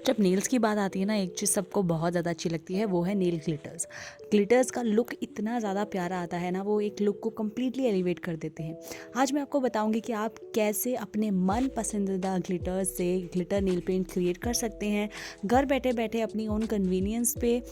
जब नेल्स की बात आती है ना, एक चीज़ सबको बहुत ज़्यादा अच्छी लगती है, वो है नेल ग्लिटर्स। ग्लिटर्स का लुक इतना ज़्यादा प्यारा आता है ना, वो एक लुक को कम्प्लीटली एलिवेट कर देते हैं। आज मैं आपको बताऊंगी कि आप कैसे अपने मन पसंदीदा ग्लिटर्स से ग्लिटर नेल पेंट क्रिएट कर सकते हैं घर बैठे बैठे अपनी ओन कन्वीनियंस पे,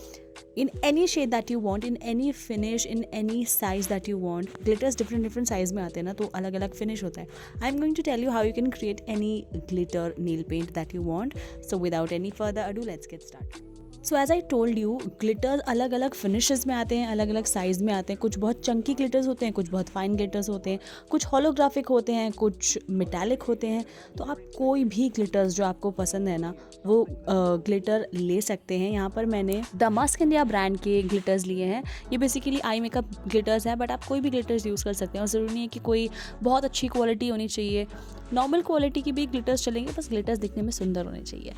in any shade that you want, in any finish, in any size that you want. glitters different size में आते हैं ना, तो अलग अलग finish होता है. I'm going to tell you how you can create any glitter nail paint that you want. So without any further ado, let's get started. So as I told you, glitters अलग अलग finishes में आते हैं, अलग अलग size में आते हैं. कुछ बहुत चंकी ग्लिटर्स होते हैं, कुछ बहुत फाइन ग्लिटर्स होते हैं, कुछ होलोग्राफिक होते हैं, कुछ मेटालिक होते हैं. तो आप कोई भी ग्लिटर्स जो आपको पसंद है ना, वो ग्लिटर ले सकते हैं. यहाँ पर मैंने द मस्क इंडिया ब्रांड के ग्लिटर्स लिए हैं. ये बेसिकली आई मेकअप ग्लिटर्स है, बट आप कोई भी ग्लिटर्स यूज़ कर सकते हैं और ज़रूरी नहीं है कि कोई बहुत अच्छी क्वालिटी होनी चाहिए. नॉर्मल क्वालिटी की भी ग्लिटर्स चलेंगे, बस ग्लिटर्स दिखने में सुंदर होने चाहिए.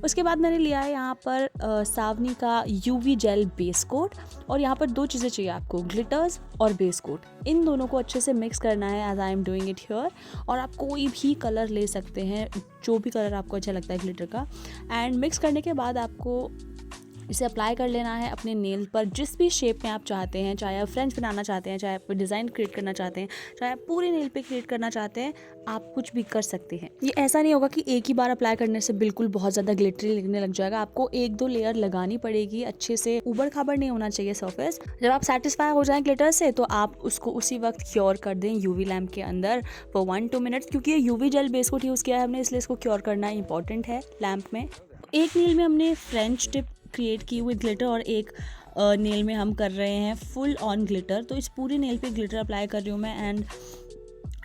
उसके बाद मैंने लिया है यहाँ पर सावनी का यूवी जेल बेस कोट, और यहाँ पर दो चीज़ें चाहिए आपको, ग्लिटर्स और बेस कोट. इन दोनों को अच्छे से मिक्स करना है as I am doing it here. और आप कोई भी कलर ले सकते हैं, जो भी कलर आपको अच्छा लगता है ग्लिटर का. एंड मिक्स करने के बाद आपको इसे अप्लाई कर लेना है अपने नेल पर, जिस भी शेप में आप चाहते हैं. चाहे आप फ्रेंच बनाना चाहते हैं, चाहे आप डिज़ाइन क्रिएट करना चाहते हैं, चाहे आप पूरे नेल पे क्रिएट करना चाहते हैं, आप कुछ भी कर सकते हैं. ये ऐसा नहीं होगा कि एक ही बार अप्लाई करने से बिल्कुल बहुत ज़्यादा ग्लिटरी लगने लग जाएगा. आपको एक दो लेयर लगानी पड़ेगी, अच्छे से ऊबड़ खाबड़ नहीं होना चाहिए सरफेस. जब आप सेटिस्फाई हो जाएं ग्लिटर से, तो आप उसको उसी वक्त क्योर कर दें यूवी लैम्प के अंदर फॉर 1-2 मिनट्स. क्योंकि ये UV gel base coat use किया है हमने, इसलिए इसको क्योर करना इंपॉर्टेंट है लैम्प में. एक नेल में हमने फ्रेंच टिप क्रिएट की हुई ग्लिटर, और एक नेल में हम कर रहे हैं फुल ऑन ग्लिटर. तो इस पूरी नेल पे ग्लिटर अप्लाई कर रही हूँ मैं. And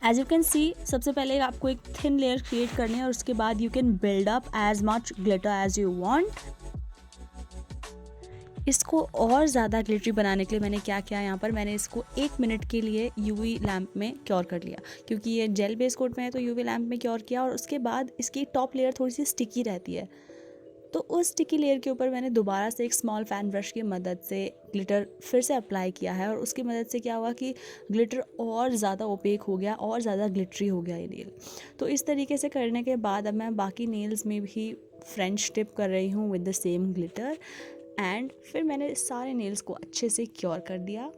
as you can see, सबसे पहले आपको एक थिन लेयर क्रिएट करनी है, और उसके बाद you can build up as much glitter as you want. इसको और ज़्यादा ग्लिटरी बनाने के लिए मैंने क्या किया, यहाँ पर मैंने इसको 1 मिनट के लिए यूवी लैम्प में क्योर कर लिया. क्योंकि ये जेल बेस कोट में है, तो यूवी लैम्प में क्योर किया. और उसके बाद इसकी टॉप लेयर थोड़ी सी स्टिकी रहती है, तो उस स्टिकी लेयर के ऊपर मैंने दोबारा से एक स्मॉल फैन ब्रश की मदद से ग्लिटर फिर से अप्लाई किया है. और उसकी मदद से क्या हुआ कि ग्लिटर और ज़्यादा ओपेक हो गया, और ज़्यादा ग्लिटरी हो गया ये नेल. तो इस तरीके से करने के बाद अब मैं बाकी नेल्स में भी फ्रेंच टिप कर रही हूँ with the same glitter. And फिर मैंने सारे नेल्स को अच्छे से क्योर कर दिया.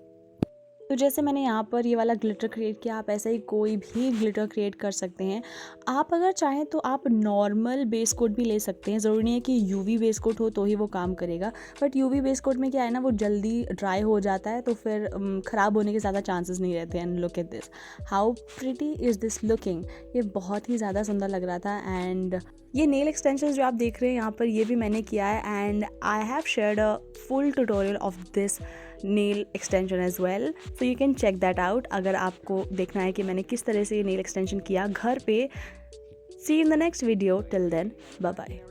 तो जैसे मैंने यहाँ पर ये वाला ग्लिटर क्रिएट किया, आप ऐसे ही कोई भी ग्लिटर क्रिएट कर सकते हैं. आप अगर चाहें तो आप नॉर्मल बेस कोट भी ले सकते हैं. ज़रूरी नहीं है कि यूवी बेस कोट हो तो ही वो काम करेगा. बट यूवी बेस कोट में क्या है ना, वो जल्दी ड्राई हो जाता है, तो फिर ख़राब होने के ज़्यादा चांसेस नहीं रहते हैं. And look at this, how pretty is this looking. ये बहुत ही ज़्यादा सुंदर लग रहा था. एंड ये नेल एक्सटेंशन जो आप देख रहे हैं यहाँ पर, ये भी मैंने किया है. And I have shared a full tutorial of this nail extension as well, so you can check that out अगर आपको देखना है कि मैंने किस तरह से ये nail extension किया घर पे. See you in the next video. Till then, bye bye.